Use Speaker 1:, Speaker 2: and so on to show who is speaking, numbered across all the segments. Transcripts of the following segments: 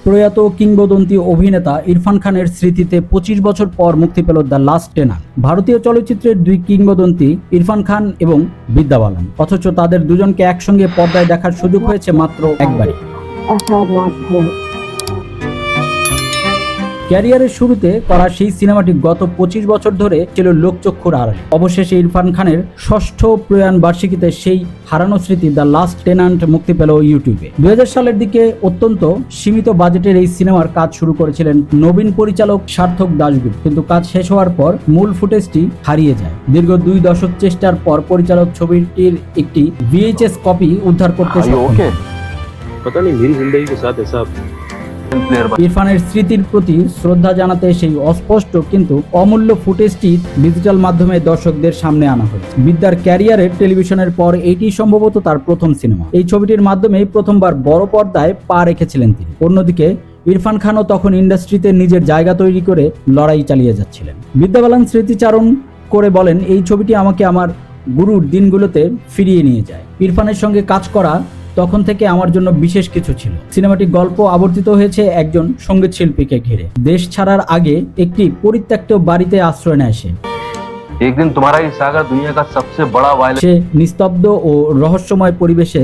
Speaker 1: প্রয়াত কিংবদন্তি অভিনেতা ইরফান খানের স্মৃতিতে 25 বছর পর মুক্তি পেল দ্য লাস্ট টেনান্ট। ভারতীয় চলচ্চিত্রের দুই কিংবদন্তি ইরফান খান এবং বিদ্যা বালান, অথচ তাদের দুজনকে একসঙ্গে পর্দায় দেখার সুযোগ হয়েছে মাত্র একবারই। ক্যারিয়ারের শুরুতে করা সেই সিনেমাটি গত 25 বছর ধরে ছিল লোকচক্ষুর আড়ালে। অবশেষে ইরফান খানের ষষ্ঠ প্রয়াণ বার্ষিকীতে সেই হারানো স্মৃতি দ্য লাস্ট টেনান্ট মুক্তি পেল ইউটিউবে। 2000 সালের দিকে অত্যন্ত সীমিত বাজেটের এই সিনেমার কাজ শুরু করেছিলেন নবীন পরিচালক সার্থক দাশগুপ্ত, কিন্তু কাজ শেষ হওয়ার পর মূল ফুটেজটি হারিয়ে যায়। দীর্ঘ 2 দশক চেষ্টার পর পরিচালক ছবিটির একটি VHS কপি উদ্ধার করতে ইরফানের স্মৃতির প্রতি শ্রদ্ধা জানাতে সেই অস্পষ্ট কিন্তু অমূল্য ফুটেজটি ডিজিটাল মাধ্যমে দর্শকদের সামনে আনা হয়েছে। বিদ্যার ক্যারিয়ারের টেলিভিশনের পর এটি সম্ভবত তার প্রথম সিনেমা। এই ছবিটির মাধ্যমে প্রথমবার বড় পর্দায় পা রেখেছিলেন তিনি। অন্যদিকে ইরফান খানও তখন ইন্ডাস্ট্রিতে নিজের জায়গা তৈরি করে লড়াই চালিয়ে যাচ্ছিলেন। বিদ্যা বালান স্মৃতিচারণ করে বলেন, এই ছবিটি আমাকে আমার গুরুর দিনগুলোতে ফিরিয়ে নিয়ে যায়। ইরফানের সঙ্গে কাজ করা তখন থেকে আমার জন্য বিশেষ কিছু ছিল। সিনেমাটি গল্প আবর্তিত হয়েছে একজন সঙ্গীত শিল্পীকে ঘিরে। দেশ ছাড়ার আগে একটি পরিত্যক্ত বাড়িতে আশ্রয় নেয় সে।
Speaker 2: একদিন তোমারা এই সাগর দুনিয়া কা সবচেয়ে বড় ভায়োলেন্স।
Speaker 1: সে নিস্তব্ধ ও রহস্যময় পরিবেশে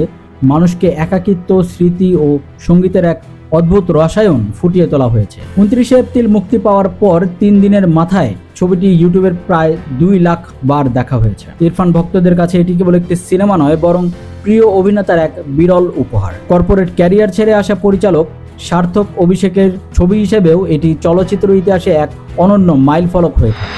Speaker 1: মানুষকে একাকিত্ব, স্মৃতি ও সঙ্গীতের এক অদ্ভুত রসায়ন ফুটিয়ে তোলা হয়েছে। 29 এপ্রিল মুক্তি পাওয়ার পর 3 দিনের মাথায় ছবিটি ইউটিউবের প্রায় 2 লাখ বার দেখা হয়েছে। ইরফান ভক্তদের কাছে এটি কেবল একটি সিনেমা নয়, বরং প্রিয় অভিনেতার এক বিরল উপহার। কর্পোরেট ক্যারিয়ার ছেড়ে আসা পরিচালক সার্থক অভিষেকের ছবি হিসেবেও এটি চলচ্চিত্র ইতিহাসে এক অনন্য মাইলফলক হয়ে থাকে।